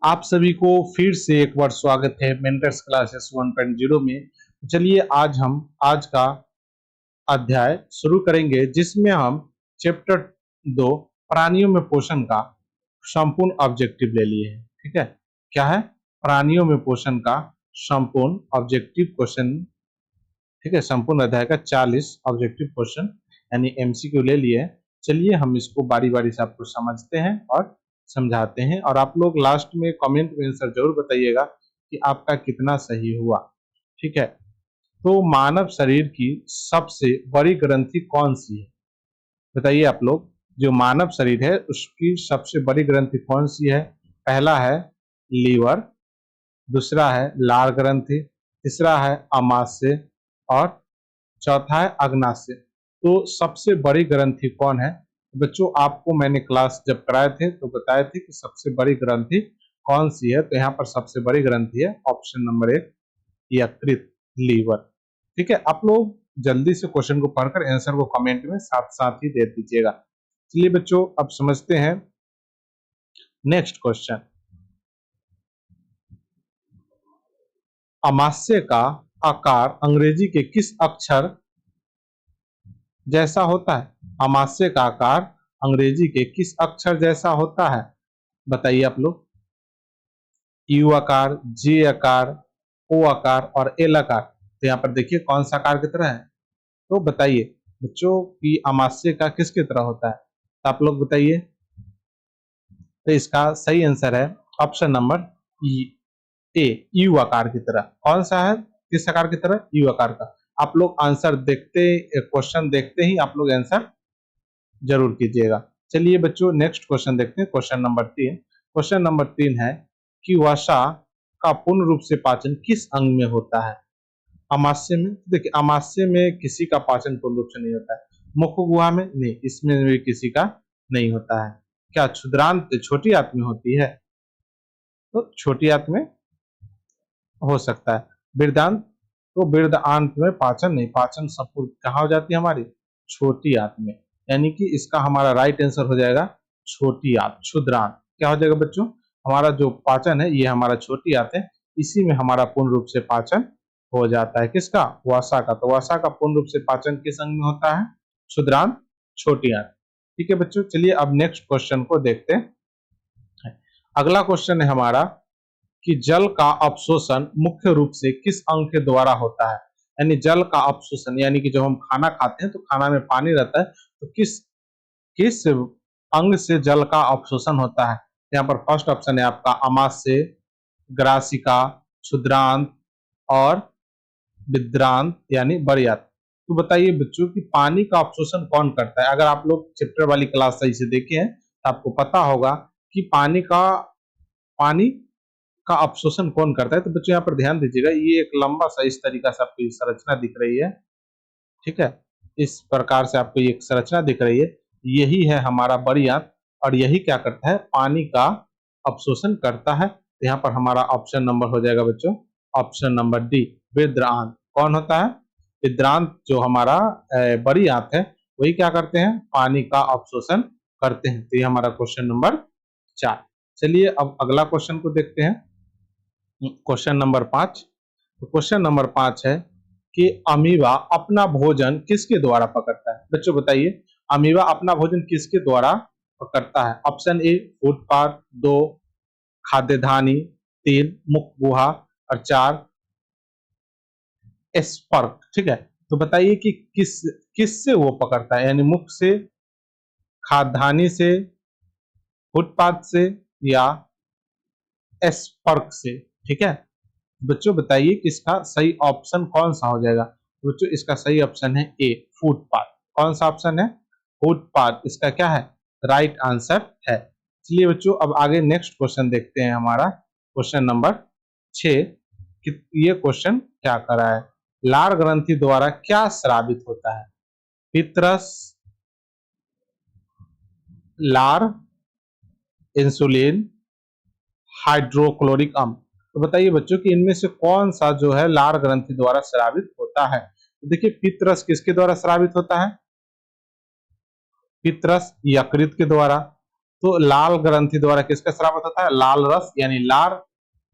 आप सभी को फिर से एक बार स्वागत है मेंटर्स क्लासेस 1.0 में। चलिए आज का अध्याय शुरू करेंगे जिसमें हम चैप्टर 2 प्राणियों में पोषण का संपूर्ण ऑब्जेक्टिव ले लिए हैं। ठीक है, क्या है? प्राणियों में पोषण का संपूर्ण ऑब्जेक्टिव क्वेश्चन। ठीक है, संपूर्ण अध्याय का 40 ऑब्जेक्टिव क्वेश्चन यानी एमसीक्यू ले लिए। चलिए हम इसको बारी बारी से आपको समझते हैं और समझाते हैं, और आप लोग लास्ट में कमेंट में आंसर जरूर बताइएगा कि आपका कितना सही हुआ। ठीक है, तो मानव शरीर की सबसे बड़ी ग्रंथि कौन सी है? बताइए आप लोग। जो मानव शरीर है उसकी सबसे बड़ी ग्रंथि कौन सी है? पहला है लीवर, दूसरा है लार ग्रंथि, तीसरा है अमाशय और चौथा है अग्नाशय। तो सबसे बड़ी ग्रंथि कौन है? बच्चों, आपको मैंने क्लास जब कराए थे तो बताए थे कि सबसे बड़ी ग्रंथि कौन सी है। तो यहाँ पर सबसे बड़ी ग्रंथि है ऑप्शन नंबर 1, यकृत, लीवर। ठीक है, आप लोग जल्दी से क्वेश्चन को पढ़कर आंसर को कमेंट में साथ साथ ही दे दीजिएगा। चलिए बच्चों, अब समझते हैं नेक्स्ट क्वेश्चन। अमाशय का आकार अंग्रेजी के किस अक्षर जैसा होता है? अमाशय का आकार अंग्रेजी के किस अक्षर जैसा होता है? बताइए आप लोग। यू आकार, जे आकार, ओ आकार और एल आकार। तो यहाँ पर देखिए कौन सा आकार की तरह है। तो बताइए बच्चों कि अमाशय का किसकी तरह होता है? तो आप लोग बताइए। तो इसका सही आंसर है ऑप्शन नंबर ए, यू आकार की तरह। कौन सा है? किस आकार की तरह? यू आकार का। आप लोग आंसर देखते, क्वेश्चन देखते ही आप लोग आंसर जरूर कीजिएगा। चलिए बच्चों नेक्स्ट क्वेश्चन देखते हैं, क्वेश्चन नंबर 3। क्वेश्चन नंबर 3 है कि वसा का पूर्ण रूप से पाचन किस अंग में होता है? अमाशय में। देखिए अमाशय में किसी का पाचन पूर्ण रूप से नहीं होता है। मुख गुहा में नहीं, इसमें भी किसी का नहीं होता है। क्या क्षुद्रांत छोटी आंत में होती है? तो छोटी आंत में हो सकता है। वृद्धांत, तो वृद्ध आंत में पाचन नहीं, पाचन संपूर्ण कहाँ हो जाती है हमारी? छोटी आंत में। यानी कि इसका हमारा राइट आंसर हो जाएगा छोटी आंत, क्षुद्रांत। क्या हो जाएगा बच्चों? हमारा जो पाचन है ये हमारा छोटी आंत है, इसी में हमारा पूर्ण रूप से पाचन हो जाता है। किसका? वसा का। तो वसा का पूर्ण रूप से पाचन किस अंग में होता है? क्षुद्रांत, छोटी आंत। ठीक है बच्चों, चलिए अब नेक्स्ट क्वेश्चन को देखते हैं। अगला क्वेश्चन है हमारा कि जल का अवशोषण मुख्य रूप से किस अंग के द्वारा होता है? यानी जल का अवशोषण, यानी कि जब हम खाना खाते हैं तो खाना में पानी रहता है, तो किस किस अंग से जल का अवशोषण होता है? यहाँ पर फर्स्ट ऑप्शन है आपका अमाशय, ग्रासिका, क्षुद्रांत और विद्रांत यानी बड़ी आंत। तो बताइए बच्चों कि पानी का अवशोषण कौन करता है? अगर आप लोग चैप्टर वाली क्लास सही से देखे हैं तो आपको पता होगा कि पानी का अवशोषण कौन करता है। तो बच्चों यहाँ पर ध्यान दीजिएगा, ये एक लंबा सा इस तरीका से आपको संरचना दिख रही है। ठीक है, इस प्रकार से आपको एक संरचना दिख रही है, यही है हमारा बड़ी आंत, और यही क्या करता है? पानी का अवशोषण करता है। तो यहाँ पर हमारा ऑप्शन नंबर हो जाएगा बच्चों ऑप्शन नंबर डी, विद्रांत। कौन होता है? विद्रांत जो हमारा बड़ी आंत है वही क्या करते हैं? पानी का अवशोषण करते हैं। तो ये हमारा क्वेश्चन नंबर 4। चलिए अब अगला क्वेश्चन को देखते हैं, क्वेश्चन नंबर 5। तो क्वेश्चन नंबर 5 है कि अमीबा अपना भोजन किसके द्वारा पकड़ता है? बच्चों बताइए, अमीबा अपना भोजन किसके द्वारा पकड़ता है? ऑप्शन ए फूड पाथ, 2 खाद्य धानी, 3 मुख गुहा और 4 स्पर्क। ठीक है, तो बताइए कि किस से वो पकड़ता है? यानी मुख से, खाद्य धानी से, फुटपाथ से या स्पर्क से। ठीक है बच्चों, बताइए कि इसका सही ऑप्शन कौन सा हो जाएगा? तो बच्चों इसका सही ऑप्शन है ए, फुटपाथ। कौन सा ऑप्शन है? फुटपाथ इसका क्या है? राइट आंसर है। चलिए बच्चों अब आगे नेक्स्ट क्वेश्चन देखते हैं, हमारा क्वेश्चन नंबर 6। कि ये क्वेश्चन क्या कर रहा है? लार ग्रंथि द्वारा क्या स्रावित होता है? पित्रस, लार, इंसुलिन, हाइड्रोक्लोरिक अम्ल। तो बताइए बच्चों कि इनमें से कौन सा जो है लार ग्रंथि द्वारा स्रावित होता है? तो देखिए पित्रस किसके द्वारा स्रावित होता है? पित्रस यकृत के द्वारा, तो लाल ग्रंथि द्वारा किसका स्रावित होता है? लाल रस यानी लार,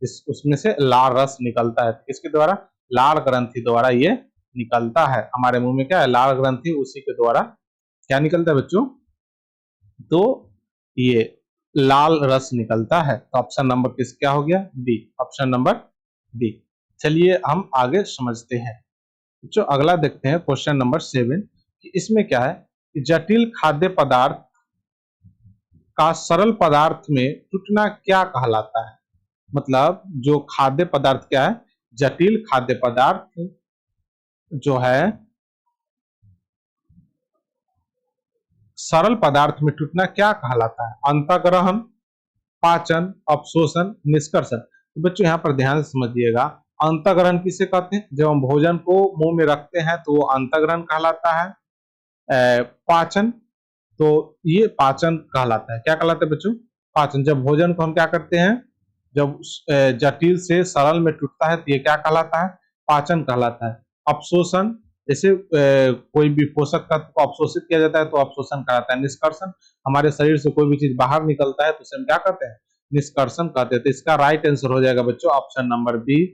उसमें से लाल रस निकलता है। किसके द्वारा? लाल ग्रंथि द्वारा ये निकलता है। हमारे मुंह में क्या है? लाल ग्रंथि, उसी के द्वारा क्या निकलता है बच्चों? तो ये लाल रस निकलता है। तो ऑप्शन नंबर किस क्या हो गया? B, option number B. चलिए हम आगे समझते हैं। जो अगला देखते हैं क्वेश्चन नंबर 7 कि इसमें क्या है कि जटिल खाद्य पदार्थ का सरल पदार्थ में टूटना क्या कहलाता है? मतलब जो खाद्य पदार्थ क्या है? जटिल खाद्य पदार्थ जो है सरल पदार्थ में टूटना क्या कहलाता है? अंतःग्रहण, पाचन, अवशोषण, निष्कर्षण। तो बच्चों यहाँ पर ध्यान से समझिएगा, अंतःग्रहण किसे कहते हैं? जब हम भोजन को मुंह में रखते हैं तो वो अंतःग्रहण कहलाता है। पाचन, तो ये पाचन कहलाता है। क्या कहलाता है बच्चों? पाचन। जब भोजन को हम क्या करते हैं, जब जटिल से सरल में टूटता है तो ये क्या कहलाता है? पाचन कहलाता है। अवशोषण, जैसे कोई भी पोषक तत्व को अवशोषित किया जाता है तो अवशोषण कहलाता है। निष्कर्षण, हमारे शरीर से कोई भी चीज बाहर निकलता है तो उसे हम क्या कहते हैं? निष्कर्षण कहते हैं। तो इसका राइट आंसर हो जाएगा बच्चों ऑप्शन नंबर बी,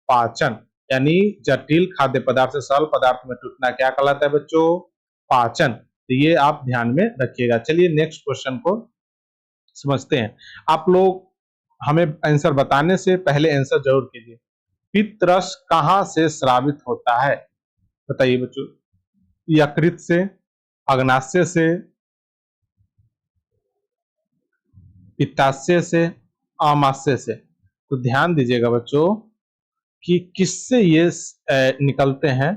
पाचन। यानी जटिल खाद्य पदार्थ से सरल पदार्थ में टूटना क्या कहलाता है बच्चों? पाचन। तो ये आप ध्यान में रखिएगा। चलिए नेक्स्ट क्वेश्चन को समझते हैं। आप लोग हमें आंसर बताने से पहले आंसर जरूर कीजिए। पित्त रस कहां से स्रावित होता है? बताइए बच्चों। यकृत से, अग्नाशय से, पित्ताशय से, आमाशय से? तो ध्यान दीजिएगा बच्चों कि किससे ये निकलते हैं।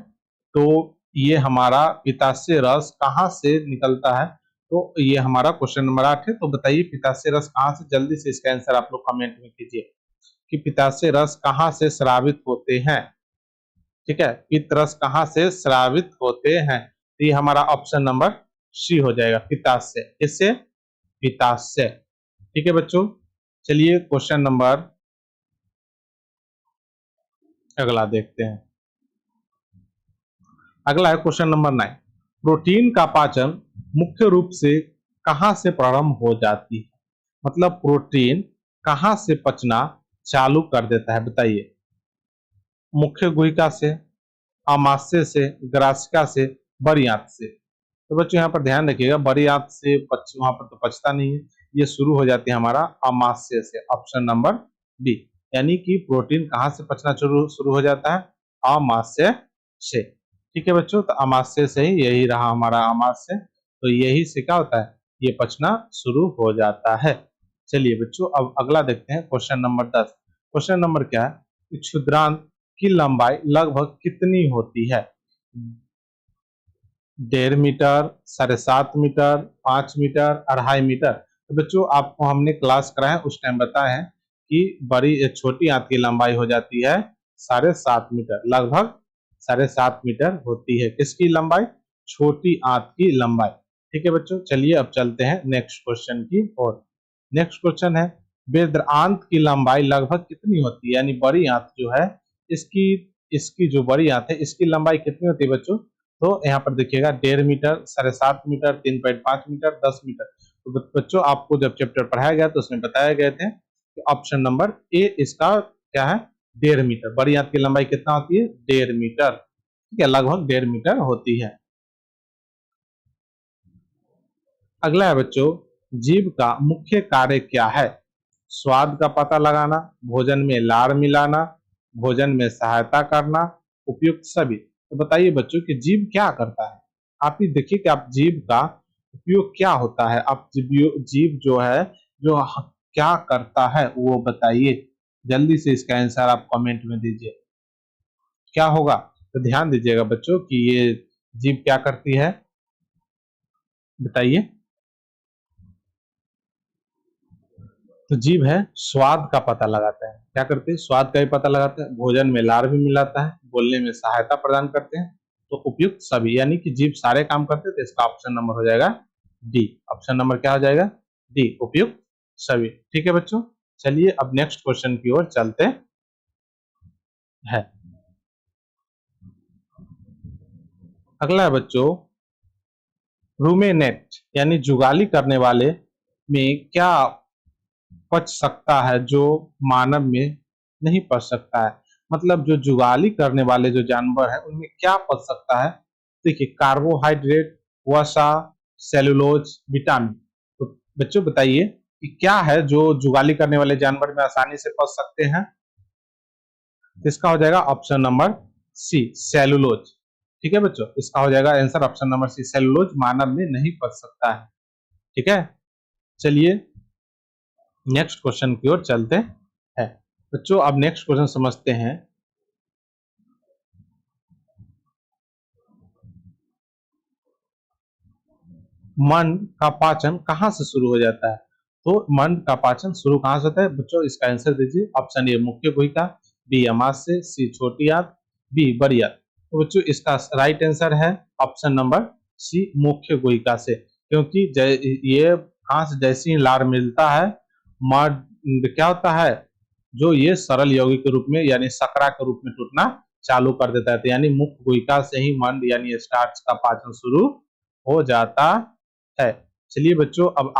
तो ये हमारा पित्ताशय रस कहाँ से निकलता है? तो ये हमारा क्वेश्चन नंबर 8 है। तो बताइए पित्ताशय रस कहाँ से? जल्दी से इसका आंसर आप लोग कमेंट में कीजिए कि पित्ताशय रस कहाँ से स्रावित होते हैं। ठीक है, पित्त रस कहाँ से स्रावित होते हैं? तो ये हमारा ऑप्शन नंबर सी हो जाएगा, पित्ताशय। किससे? पित्ताशय। ठीक है बच्चों, चलिए क्वेश्चन नंबर अगला देखते हैं। अगला है क्वेश्चन नंबर 9। प्रोटीन का पाचन मुख्य रूप से कहां से प्रारंभ हो जाती है? मतलब प्रोटीन कहां से पचना चालू कर देता है? बताइए। मुख्य गुहिका से, आमाशय से, ग्रासिका से, बड़ी आंत से? तो बच्चों यहाँ पर ध्यान रखिएगा, बड़ी आंत से वहां पर तो पचता नहीं है। ये शुरू हो जाती है हमारा आमाशय से, ऑप्शन नंबर बी। यानी कि प्रोटीन कहां से पचना शुरू शुरू हो जाता है? आमाशय से। ठीक है बच्चों, तो आमाशय से ही, यही रहा हमारा आमाशय। तो यही से क्या होता है? ये पचना शुरू हो जाता है। चलिए बच्चों अब अगला देखते हैं क्वेश्चन नंबर 10। क्वेश्चन नंबर क्या है कि क्षुद्रांत की लंबाई लगभग कितनी होती है? 1.5 मीटर, 7.5 मीटर, 5 मीटर, 2.5 मीटर? तो बच्चों आपको हमने क्लास कराया उस टाइम बताया है कि छोटी आंत की लंबाई हो जाती है 7.5 मीटर, लगभग 7.5 मीटर होती है। किसकी लंबाई? छोटी आंत की लंबाई। ठीक है बच्चों, चलिए अब चलते हैं नेक्स्ट क्वेश्चन की ओर। नेक्स्ट क्वेश्चन है, बेद्र आंत की लंबाई लगभग कितनी होती है? यानी बड़ी आंत जो है, इसकी इसकी जो बड़ी आंत है इसकी लंबाई कितनी होती है बच्चों? तो यहाँ पर देखिएगा 1.5 मीटर, 7.5 मीटर, 3.5 मीटर, 10 मीटर। तो बच्चों आपको जब चैप्टर पढ़ाया गया तो उसमें बताया गए थे कि ऑप्शन नंबर ए इसका क्या है? 1.5 मीटर। बड़ी आंत की लंबाई कितना होती है? 1.5 मीटर। ठीक है, लगभग 1.5 मीटर होती है। अगला है बच्चों, जीभ का मुख्य कार्य क्या है? स्वाद का पता लगाना, भोजन में लार मिलाना, भोजन में सहायता करना, उपयुक्त सभी? तो बताइए बच्चों कि जीभ क्या करता है? आप ही देखिए कि आप जीभ का उपयोग क्या होता है। आप जीभ जो है, जो क्या करता है वो बताइए। जल्दी से इसका आंसर आप कमेंट में दीजिए, क्या होगा? तो ध्यान दीजिएगा बच्चों कि ये जीभ क्या करती है, बताइए। तो जीभ है स्वाद का पता लगाता है। क्या करते हैं? स्वाद का भी पता लगाते हैं, भोजन में लार भी मिलाता है, बोलने में सहायता प्रदान करते हैं। तो उपयुक्त सभी, यानी कि जीभ सारे काम करते हैं। तो इसका ऑप्शन नंबर हो जाएगा डी। ऑप्शन नंबर क्या हो जाएगा? डी, उपयुक्त सभी। ठीक है बच्चों, चलिए अब नेक्स्ट क्वेश्चन की ओर चलते हैं। अगला है बच्चों, रूमेनेट यानी जुगाली करने वाले में क्या पच सकता है जो मानव में नहीं पच सकता है? मतलब जो जुगाली करने वाले जो जानवर है उनमें क्या पच सकता है? देखिए, कार्बोहाइड्रेट, वसा, सेलुलोज, विटामिन। तो बच्चों बताइए कि क्या है जो जुगाली करने वाले जानवर में आसानी से पच सकते हैं? तो इसका हो जाएगा ऑप्शन नंबर सी, सेलुलोज। ठीक है बच्चों, इसका हो जाएगा answer option number C, cellulose मानव में नहीं पच सकता है। ठीक है, चलिए नेक्स्ट क्वेश्चन की ओर चलते हैं। बच्चों अब नेक्स्ट क्वेश्चन समझते हैं। मन का पाचन कहाँ से शुरू हो जाता है? तो मन का पाचन शुरू कहाँ से होता है बच्चों? इसका आंसर दीजिए। ऑप्शन ए मुख्य गुहिका, बी अमाशय, सी छोटी आंत, बी बड़ी आंत। तो बच्चों इसका राइट आंसर है ऑप्शन नंबर सी, मुख्य गुहिका से। क्योंकि ये कहाँ से जैसे ही लार मिलता है, मड क्या होता है, जो ये सरल यौगिक के रूप में यानी शकरा के रूप में टूटना चालू कर देता है। तो यानी मुख्य गुहिका से ही मंड यानी स्टार्च का पाचन शुरू हो जाता है। चलिए बच्चों अब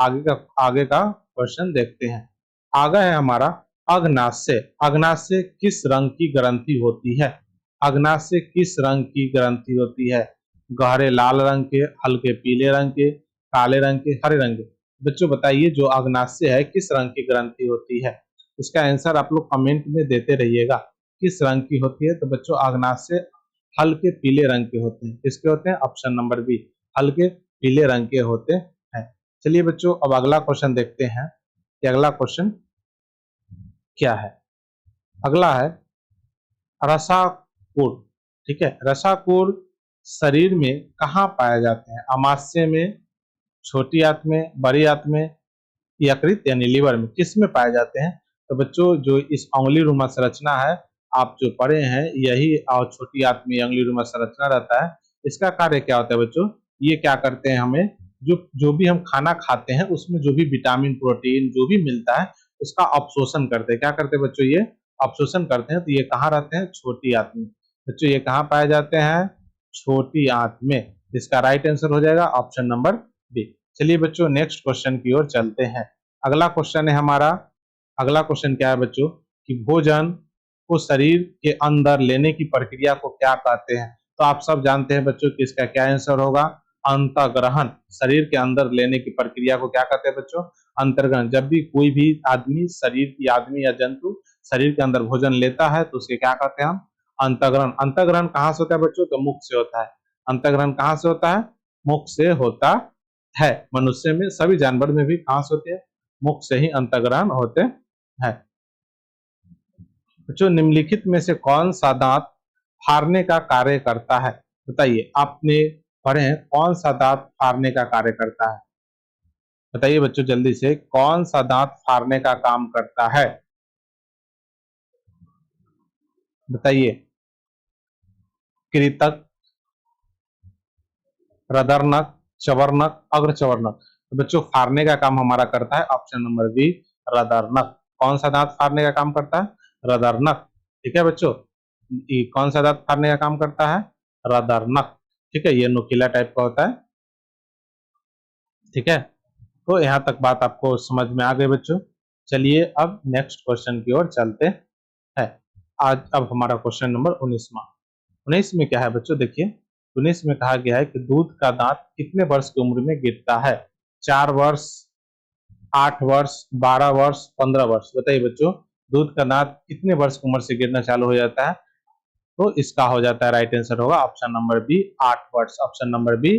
आगे का क्वेश्चन देखते हैं। आगे है हमारा अग्नाशय। अग्नाशय किस रंग की ग्रंथि होती है? अग्नाशय किस रंग की ग्रंथि होती है? गहरे लाल रंग के, हल्के पीले रंग के, काले रंग के, हरे रंग के। बच्चों बताइए जो अग्नाशय है किस रंग की ग्रंथि होती है? इसका आंसर आप लोग कमेंट में देते रहिएगा, किस रंग की होती है। तो बच्चों अग्नाशय हल्के पीले रंग के होते हैं। किसके होते हैं? ऑप्शन नंबर बी, हल्के पीले रंग के होते हैं। चलिए बच्चों अब अगला क्वेश्चन देखते हैं कि अगला क्वेश्चन क्या है। अगला है रसाकुर। ठीक है, रसाकुर शरीर में कहाँ पाए जाते हैं? अमाशय में, छोटी आंत में, बड़ी आंत में, यकृत यानी लीवर में, किस में पाए जाते हैं? तो बच्चों जो इस अंगुली रुमा संरचना है, आप जो पढ़े हैं यही, और छोटी आंत में अंगुली रुमा संरचना रहता है। इसका कार्य क्या होता है बच्चों? ये क्या करते हैं, हमें जो जो भी हम खाना खाते हैं उसमें जो भी विटामिन प्रोटीन जो भी मिलता है उसका अवशोषण करते हैं। क्या करते हैं बच्चों? ये अवशोषण करते हैं। तो ये कहाँ रहते हैं? छोटी आंत में। बच्चों ये कहाँ पाए जाते हैं? छोटी आंत में। इसका राइट आंसर हो जाएगा ऑप्शन नंबर बी। चलिए बच्चों नेक्स्ट क्वेश्चन की ओर चलते हैं। अगला क्वेश्चन है हमारा, अगला क्वेश्चन क्या है बच्चों कि भोजन को शरीर के अंदर लेने की प्रक्रिया को क्या कहते हैं? तो आप सब जानते हैं बच्चों कि इसका क्या आंसर होगा? अंतर्ग्रहण। शरीर के अंदर लेने की प्रक्रिया को क्या कहते हैं बच्चों? अंतर्ग्रहण। जब भी कोई भी आदमी शरीर की आदमी या जंतु शरीर के अंदर भोजन लेता है तो उसके क्या कहते हैं हम? अंतर्ग्रहण। अंतर्ग्रहण कहाँ से होता है बच्चों? तो मुख से होता है। अंतर्ग्रहण कहाँ से होता है? मुख से होता है। मनुष्य में, सभी जानवर में भी कहाँ से होते हैं? मुख से ही अंतर्ग्रहण होते हैं। बच्चों निम्नलिखित में से कौन सा दांत फाड़ने का कार्य करता है? बताइए, आपने पढ़े हैं कौन सा दांत फाड़ने का कार्य करता है? बताइए बच्चों जल्दी से, कौन सा दांत फाड़ने का काम करता है? बताइए। कृतक, रदरनक, चवर्नक, अग्रचवर्नक। तो बच्चों फाड़ने का काम हमारा करता है ऑप्शन नंबर बी, रदरनक। कौन सा दांत फाड़ने का काम करता है? रदरनक। ठीक है बच्चों, ये कौन सा दांत फाड़ने का काम करता है? रदरनक। ठीक है, ये नुकीला टाइप का होता है। ठीक है, तो यहाँ तक बात आपको समझ में आ गई बच्चों। चलिए अब नेक्स्ट क्वेश्चन की ओर चलते हैं। आज अब हमारा क्वेश्चन नंबर 19वां। 19 में क्या है बच्चों? देखिए 19 में कहा गया है कि दूध का दांत कितने वर्ष की उम्र में गिरता है? 4 वर्ष, 8 वर्ष, 12 वर्ष, 15 वर्ष। बताइए बच्चों दूध का दांत कितने वर्ष की उम्र से गिरना चालू हो जाता है? तो इसका हो जाता है राइट आंसर होगा ऑप्शन नंबर बी, 8 वर्ष। ऑप्शन नंबर बी,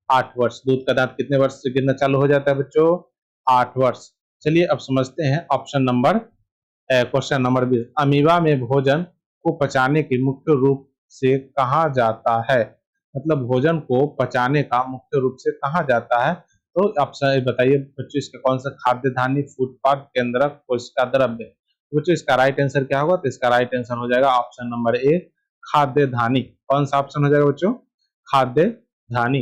8 वर्ष। दूध का दांत कितने वर्ष से गिरना चालू हो जाता है बच्चों? 8 वर्ष। चलिए अब समझते हैं option number, question number 20। Amoeba में भोजन को पचाने के मुख्य रूप से कहा जाता है? मतलब भोजन को पचाने का मुख्य रूप से कहा जाता है? तो ऑप्शन बताइए बच्चों, इसका कौन सा खाद्य धानी, फूटपाथ, केंद्रक, कोशिका द्रव्य। बच्चों इसका राइट आंसर क्या होगा? तो इसका राइट आंसर हो जाएगा ऑप्शन नंबर ए, खाद्य धानी। कौन सा ऑप्शन हो जाएगा बच्चों? खाद्य धानी।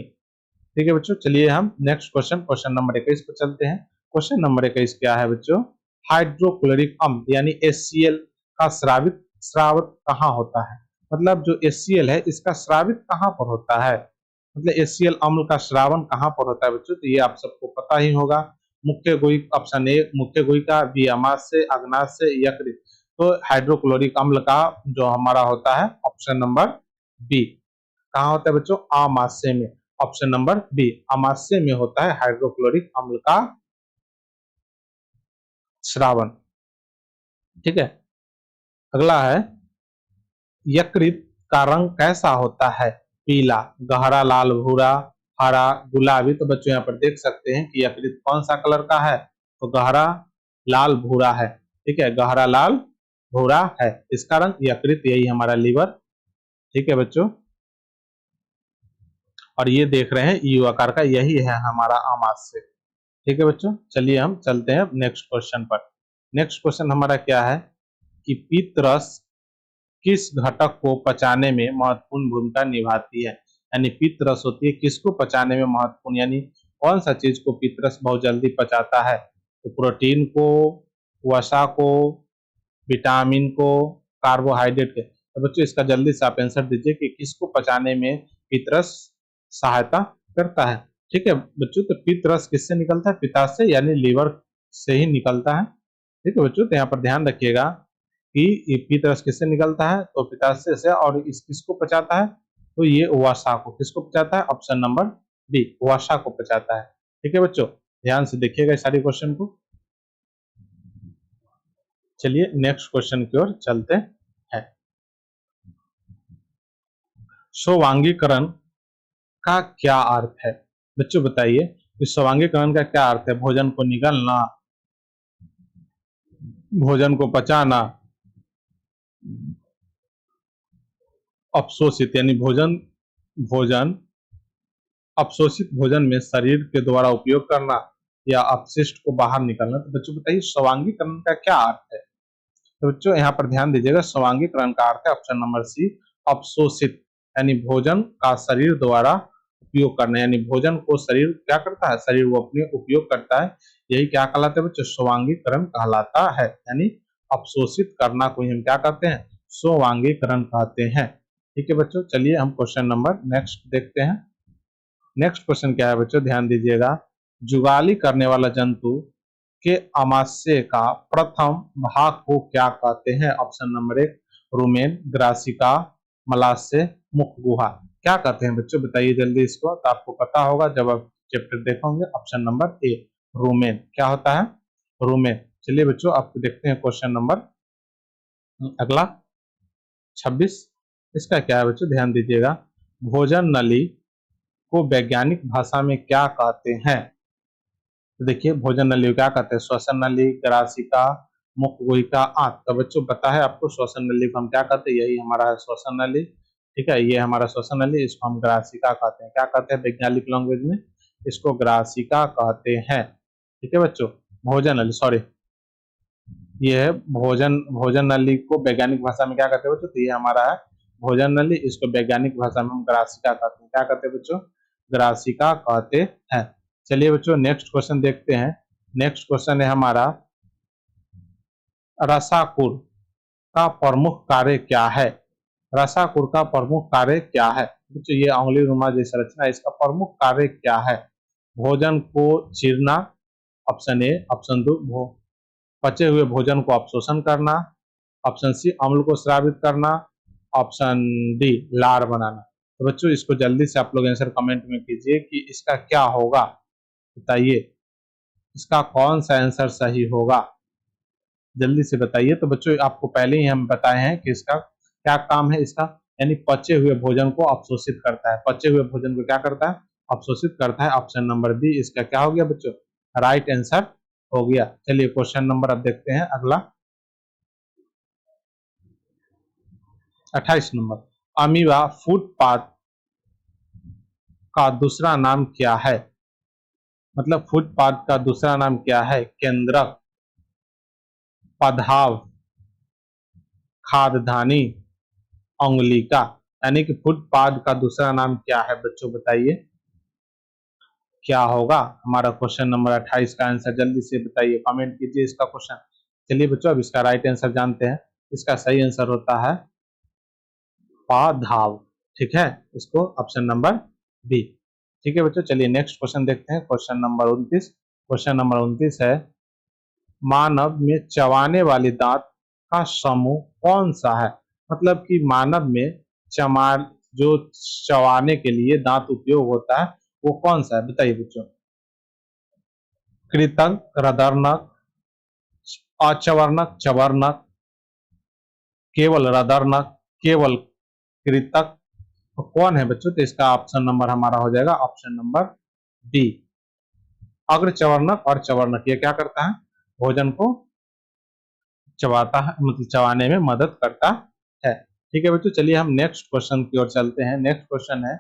ठीक है बच्चों, चलिए हम नेक्स्ट क्वेश्चन, क्वेश्चन नंबर 21 पर चलते हैं। क्वेश्चन नंबर 21 क्या है बच्चों? हाइड्रोक्लोरिक अम्ल यानी HCl का स्रावित कहाँ होता है? मतलब जो HCl है इसका स्रावित कहाँ पर होता है? मतलब HCl अम्ल का श्रावण कहाँ पर होता है बच्चों? तो ये आप सबको पता ही होगा, मुख्य गुहिक, ऑप्शन ए मुख्य गुहिका, बी अमाशय, अग्नाशय, यकृत। तो हाइड्रोक्लोरिक अम्ल का जो हमारा होता है ऑप्शन नंबर बी। कहाँ होता है बच्चों? अमाशय में। ऑप्शन नंबर बी, अमाशय में होता है हाइड्रोक्लोरिक अम्ल का श्रावण। ठीक है, अगला है यकृत का रंग कैसा होता है? पीला, गहरा लाल, भूरा, हरा, गुलाबी। तो बच्चों यहाँ पर देख सकते हैं कि यकृत कौन सा कलर का है, तो गहरा लाल भूरा है। ठीक है, गहरा लाल भूरा है इसका रंग, यकृत यही हमारा लीवर। ठीक है बच्चों, और ये देख रहे हैं यू आकार का, यही है हमारा आमाशय। ठीक है बच्चों, चलिए हम चलते हैं नेक्स्ट क्वेश्चन पर। नेक्स्ट क्वेश्चन हमारा क्या है कि पीतरस किस घटक को पचाने में महत्वपूर्ण भूमिका निभाती है? यानी पित्त रस होती है किसको पचाने में महत्वपूर्ण, यानी कौन सा चीज को पित्त रस बहुत जल्दी पचाता है? तो प्रोटीन को, वसा को, विटामिन को, कार्बोहाइड्रेट के। तो बच्चों इसका जल्दी से आप आंसर दीजिए कि किसको पचाने में पित्त रस सहायता करता है। ठीक है बच्चों, तो पित्त रस किससे निकलता है? पित्ताशय यानी लीवर से ही निकलता है। ठीक है बच्चों, तो यहाँ पर ध्यान रखिएगा कि पित्त रस किससे निकलता है, तो पित्ताशय से। और इस किसको पचाता है, तो ये वसा को। किसको पचाता है? ऑप्शन नंबर डी, वसा को पचाता है। ठीक है बच्चों, ध्यान से देखिएगा सारे क्वेश्चन को। चलिए नेक्स्ट क्वेश्चन की ओर चलते हैं। स्वांगीकरण का क्या अर्थ है? बच्चों बताइए कि स्वांगीकरण का क्या अर्थ है? भोजन को निगलना, भोजन को पचाना, अपशोषित यानी भोजन भोजन अपशोषित भोजन में शरीर के द्वारा उपयोग करना, या अपशिष्ट को बाहर निकालना। तो बच्चों बताइए स्वांगीकरण का क्या अर्थ है? तो बच्चों यहाँ पर ध्यान दीजिएगा, स्वांगीकरण का अर्थ है ऑप्शन नंबर सी, अपशोषित यानी भोजन का शरीर द्वारा उपयोग करना। यानी भोजन को शरीर क्या करता है? शरीर वो अपने उपयोग करता है। यही क्या कहलाता है बच्चों? स्वांगीकरण कहलाता है। यानी अपशोषित करना को हम क्या कहते हैं? स्वांगीकरण कहते हैं। ठीक है बच्चों, चलिए हम क्वेश्चन नंबर नेक्स्ट देखते हैं। नेक्स्ट क्वेश्चन क्या है बच्चों, ध्यान दीजिएगा। जुगाली करने वाला जंतु के आमाशय का प्रथम भाग को क्या कहते हैं? ऑप्शन नंबर एक, रुमेन, ग्रासिका, मलाशय, मुख गुहा। क्या कहते हैं बच्चों? बताइए जल्दी इसको, तो आपको पता होगा जब आप चैप्टर देखोगे। Option number A, rumen. क्या होता है? रुमेन। चलिए बच्चों आपको देखते हैं क्वेश्चन नंबर अगला 26। इसका क्या है बच्चों, ध्यान दीजिएगा। भोजन नली को वैज्ञानिक भाषा में क्या कहते हैं? तो देखिए भोजन नली को क्या कहते हैं? श्वसन नली, ग्रासिका, मुख गुहिका, आंत। तो बच्चों पता है आपको श्वसन नली को हम क्या कहते हैं? यही हमारा है श्वसन नली। ठीक है, ये हमारा श्वसन नली, इसको हम ग्रासिका कहते हैं। क्या कहते हैं वैज्ञानिक लैंग्वेज में? इसको ग्रासिका कहते हैं। ठीक है बच्चों, भोजन नली, सॉरी, ये है भोजन भोजन नली को वैज्ञानिक भाषा में क्या कहते हैं बच्चों? तो ये हमारा है भोजन नली, इसको वैज्ञानिक भाषा में हम ग्रासिका कहते हैं। क्या कहते हैं बच्चों? ग्रासिका कहते हैं। चलिए बच्चों नेक्स्ट क्वेश्चन देखते हैं। नेक्स्ट क्वेश्चन है हमारा, रसाकुर का प्रमुख कार्य क्या है? रसाकुर का प्रमुख कार्य क्या है बच्चों? ये अंगुली रुमा जैसा रचना है, इसका प्रमुख कार्य क्या है? भोजन को चीरना, ऑप्शन ए। ऑप्शन दो, पचे हुए भोजन को अपशोषण करना, ऑप्शन सी, अम्ल को स्रावित करना, ऑप्शन डी, लार बनाना। तो बच्चों इसको जल्दी से आप लोग आंसर कमेंट में कीजिए कि इसका क्या होगा। बताइए इसका कौन सा आंसर सही होगा, जल्दी से बताइए। तो बच्चों आपको पहले ही हम बताए हैं कि इसका क्या काम है। इसका यानी पचे हुए भोजन को अपशोषित करता है। पचे हुए भोजन को क्या करता है? अपशोषित करता है। ऑप्शन नंबर बी इसका क्या हो गया बच्चों? राइट आंसर हो गया। चलिए क्वेश्चन नंबर अब देखते हैं अगला 28 नंबर। अमीबा फुटपाथ का दूसरा नाम क्या है? मतलब फुटपाथ का दूसरा नाम क्या है? केंद्रक, पधाव, खादधानी, अंगुलिका। यानी कि फुटपाथ का दूसरा नाम क्या है बच्चों? बताइए क्या होगा हमारा क्वेश्चन नंबर 28 का आंसर? जल्दी से बताइए, कमेंट कीजिए इसका क्वेश्चन। चलिए बच्चों अब इसका राइट आंसर जानते हैं। इसका सही आंसर होता है पधाव। ठीक है, इसको ऑप्शन नंबर बी। ठीक है बच्चों, चलिए नेक्स्ट क्वेश्चन देखते हैं, क्वेश्चन नंबर 29। क्वेश्चन नंबर 29 है, मानव में चबाने वाली दांत का समूह कौन सा है? मतलब कि मानव में चमा जो चबाने के लिए दांत उपयोग होता है वो कौन सा है, बताइए बच्चों। कृतंक, रदरनक, अचवर्णक, चवर्णक, केवल रदरनक, केवल कृतक, तो कौन है बच्चों? तो इसका ऑप्शन नंबर हमारा हो जाएगा ऑप्शन नंबर डी, अग्रचवर्णक और चवर्णक। ये क्या करता है? भोजन को चबाता है, मतलब चबाने में मदद करता है। ठीक है बच्चों, चलिए हम नेक्स्ट क्वेश्चन की ओर चलते हैं। नेक्स्ट क्वेश्चन है,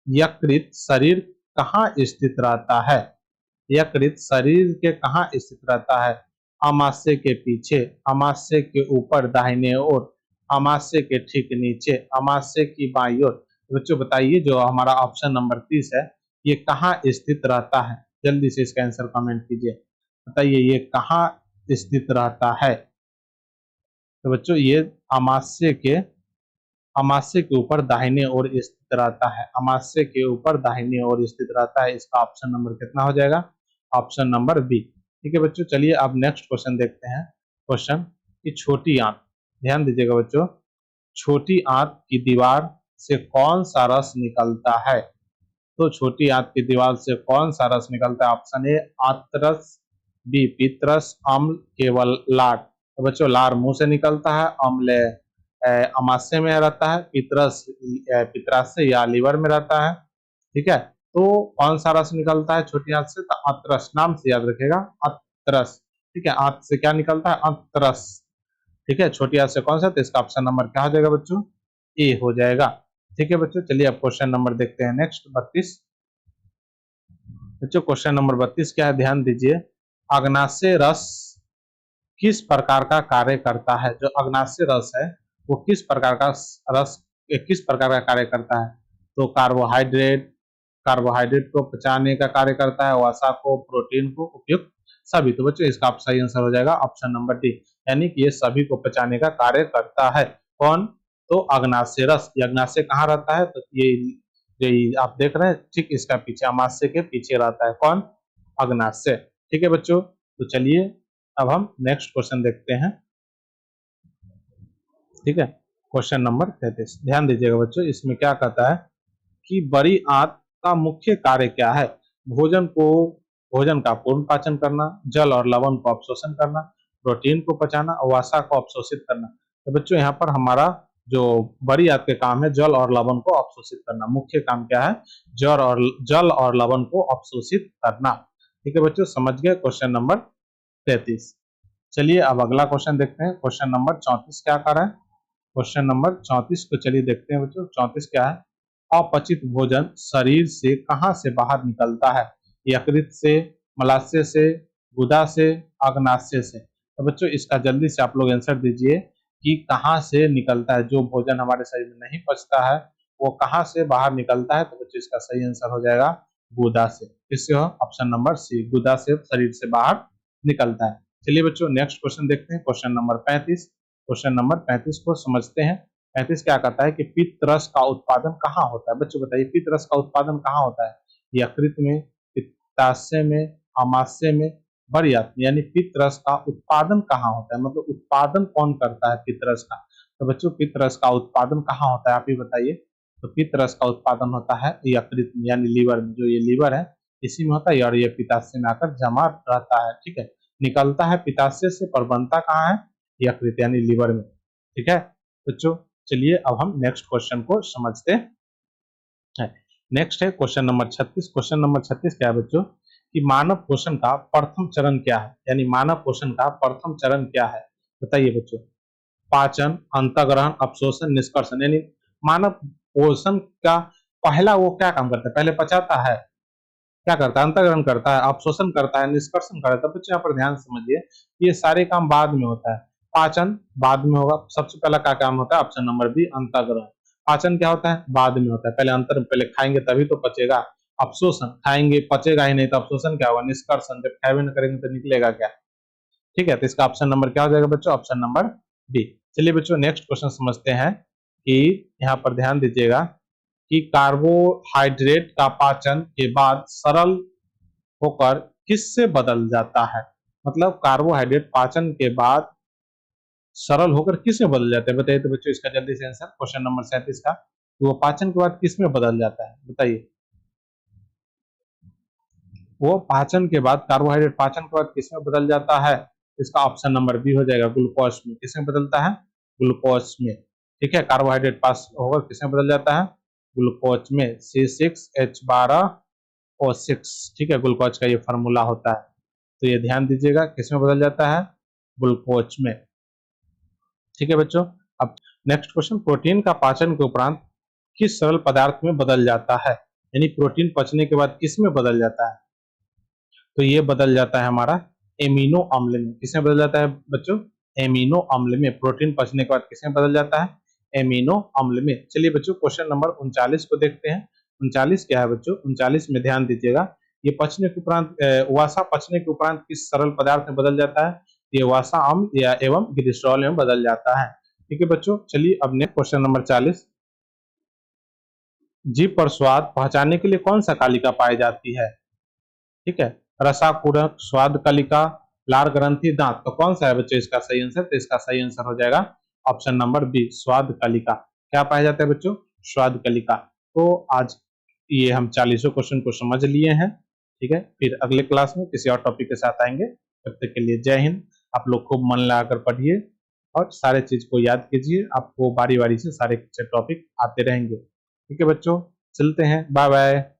यकृत शरीर कहाँ स्थित रहता है? यकृत शरीर के कहाँ स्थित रहता है? अमाशय के पीछे, अमाशय के ऊपर दाहिने ओर, अमाशय के ठीक नीचे, अमाशय की बाईं ओर। बच्चों बताइए, जो हमारा ऑप्शन नंबर 30 है ये कहाँ स्थित रहता है? जल्दी से इसका आंसर कमेंट कीजिए, बताइए ये कहाँ स्थित रहता है? तो बच्चों ये अमाशय के ऊपर दाहिने ओर स्थित रहता है, अमाशय के ऊपर दाहिने ओर स्थित रहता है। इसका ऑप्शन नंबर कितना हो जाएगा? Option number B. ठीक है बच्चों, चलिए अब नेक्स्ट क्वेश्चन देखते हैं। क्वेश्चन की छोटी आंत, ध्यान दीजिएगा बच्चों, छोटी आंत की दीवार से कौन सा रस निकलता है? तो छोटी आंत की दीवार से कौन सा रस निकलता है? ऑप्शन ए आंतरस, बी पित्तरस, अम्ल, केवल लार। तो बच्चों लार मुंह से निकलता है, अम्ल अमाशय में रहता है, पित्तरस पित्राशय या लीवर में रहता है। ठीक है, तो कौन सा रस निकलता है छोटी आंत से? तो आंतरस, नाम से याद रखेगा, आंतरस। ठीक है, आंत से क्या निकलता है? आंतरस। ठीक है, छोटी आंत से कौन सा? तो इसका ऑप्शन नंबर क्या हो जाएगा बच्चों? ए हो जाएगा। ठीक है बच्चों, चलिए अब क्वेश्चन नंबर देखते हैं नेक्स्ट 32। बच्चों क्वेश्चन नंबर 32 क्या है, ध्यान दीजिए, अग्नाशय रस किस प्रकार का कार्य करता है? जो अग्नाशय रस है वो किस प्रकार का रस, किस प्रकार का कार्य करता है? तो कार्बोहाइड्रेट को पचाने का कार्य करता है, वसा को, प्रोटीन को, उपयुक्त सभी। तो बच्चों इसका सही आंसर हो जाएगा ऑप्शन नंबर डी, यानी कि ये सभी को पचाने का कार्य करता है। कौन? तो अग्नाशय रस। ये अग्नाशय कहाँ रहता है? तो ये आप देख रहे हैं ठीक इसका पीछे, अमाशय के पीछे रहता है। कौन? अग्नाशय। ठीक है बच्चों, तो चलिए अब हम नेक्स्ट क्वेश्चन देखते हैं। ठीक है, क्वेश्चन नंबर 33, ध्यान दीजिएगा बच्चों, इसमें क्या कहता है कि बड़ी आंत का मुख्य कार्य क्या है? भोजन का पूर्ण पाचन करना, जल और लवण को अवशोषण करना, प्रोटीन को पचाना और वसा को अवशोषित करना। तो बच्चों यहाँ पर हमारा जो बड़ी आंत के काम है जल और लवण को अवशोषित करना। मुख्य काम क्या है? जल और लवण को अवशोषित करना। ठीक है बच्चों, समझ गए क्वेश्चन नंबर 33। चलिए अब अगला क्वेश्चन देखते हैं। क्वेश्चन नंबर 34 क्या कर रहा है? क्वेश्चन नंबर 34 को चलिए देखते हैं बच्चों। 34 क्या है? अपचित भोजन शरीर से कहां से बाहर निकलता है? यकृत से, मलाशय से, गुदा से, अग्नाशय से। तो बच्चों इसका जल्दी से आप लोग आंसर दीजिए कि कहां से निकलता है? जो भोजन हमारे शरीर में नहीं पचता है वो कहां से बाहर निकलता है? तो बच्चों इसका सही आंसर हो जाएगा गुदा से। किससे हो? ऑप्शन नंबर सी, गुदा से शरीर से बाहर निकलता है। चलिए बच्चों नेक्स्ट क्वेश्चन देखते हैं, क्वेश्चन नंबर 35। क्वेश्चन नंबर 35 को समझते हैं। 35 क्या कहता है कि पित्त रस का उत्पादन कहाँ होता है? बच्चों बताइए पित्त रस का उत्पादन कहाँ होता है? यकृत में, पित्ताशय में, अमाशय में, बड़ी आंत में। यानी पित्त रस का उत्पादन कहाँ होता है, मतलब उत्पादन कौन करता है पित्त रस का? तो बच्चों पित्त रस का उत्पादन कहाँ होता है आप ही बताइए। तो पित्त रस का उत्पादन होता है यकृत में, यानी लीवर में। जो ये लीवर है इसी में होता है और ये पित्ताशय में आकर जमा रहता है। ठीक है, निकलता है पित्ताशय से पर बनता कहाँ है? यकृत यानी लीवर में। ठीक है बच्चों, चलिए अब हम नेक्स्ट क्वेश्चन को समझते हैं। नेक्स्ट है क्वेश्चन नंबर 36। क्वेश्चन नंबर 36 क्या है बच्चों कि मानव पोषण का प्रथम चरण क्या है? यानी मानव पोषण का प्रथम चरण क्या है, बताइए बच्चों। पाचन, अंतःग्रहण, अवशोषण, निष्कर्षण। यानी मानव पोषण का पहला वो क्या काम करता है? पहले पचाता है, क्या करता है? अंतःग्रहण करता है, अवशोषण करता है, निष्कर्षण करता है। बच्चों यहाँ पर ध्यान समझिए, ये सारे काम बाद में होता है। पाचन बाद में होगा, सबसे पहला क्या काम होता है? ऑप्शन नंबर बी, अंतःग्रहण। पाचन क्या होता है? बाद में होता है, पहले खाएंगे तभी तो पचेगा। अवशोषण, खाएंगे पचेगा ही नहीं तो अवशोषण क्या होगा? निष्कर्षण, जब खाए न करेंगे तो निकलेगा क्या? ठीक है, तो इसका ऑप्शन नंबर क्या हो जाएगा बच्चों? Option number D. चलिए बच्चों नेक्स्ट क्वेश्चन समझते हैं कि यहाँ पर ध्यान दीजिएगा कि कार्बोहाइड्रेट का पाचन के बाद सरल होकर किससे बदल जाता है? मतलब कार्बोहाइड्रेट पाचन के बाद सरल होकर किस में बदल जाता है? बताइए तो बच्चों इसका जल्दी से आंसर। क्वेश्चन नंबर 37 का, तो वो पाचन के बाद किस में बदल जाता है? बताइए। वो पाचन के बाद, कार्बोहाइड्रेट पाचन के बाद किस में बदल जाता है? इसका ऑप्शन नंबर बी हो जाएगा, ग्लूकोज में। किस में बदलता है? ग्लूकोज में। ठीक है, कार्बोहाइड्रेट पास होकर किस में बदल जाता है? ग्लूकोज में। C6H12O6। ठीक है, ग्लूकोज का ये फार्मूला होता है। तो ये ध्यान दीजिएगा, किस में बदल जाता है? ग्लूकोज में। ठीक है बच्चों। अब नेक्स्ट क्वेश्चन, प्रोटीन का पाचन के उपरांत किस सरल पदार्थ में बदल जाता है? यानी प्रोटीन पचने के बाद किस में बदल जाता है? तो ये बदल जाता है हमारा एमिनो अम्ल में। किसमें बदल जाता है बच्चों? एमिनो अम्ल में। प्रोटीन पचने के बाद किसमें बदल जाता है? एमिनो अम्ल में। चलिए बच्चों, क्वेश्चन नंबर 39 को देखते हैं। 39 क्या है बच्चों? 39 में ध्यान दीजिएगा, ये पचने के उपरांत वसा पचने के उपरांत किस सरल पदार्थ में बदल जाता है? ये वसा अम्ल या एवं ग्लिसरॉल में बदल जाता है। ठीक है बच्चों, चलिए अब नेक्स्ट क्वेश्चन नंबर 40। जीभ पर स्वाद पहचानने के लिए कौन सा कालिका पाई जाती है? ठीक है, रसाकुरक, स्वाद कलिका, लार ग्रंथि, दांत। तो कौन सा है बच्चों इसका सही आंसर? तो इसका सही आंसर हो जाएगा ऑप्शन नंबर बी, स्वाद कलिका। क्या पाया जाता है बच्चों? स्वाद कलिका। तो आज ये हम 40 क्वेश्चन को समझ लिए हैं। ठीक है, फिर अगले क्लास में किसी और टॉपिक के साथ आएंगे। तब तक के लिए जय हिंद। आप लोग खूब मन लगाकर पढ़िए और सारे चीज को याद कीजिए, आपको बारी बारी से सारे टॉपिक आते रहेंगे। ठीक है बच्चों, चलते हैं, बाय बाय।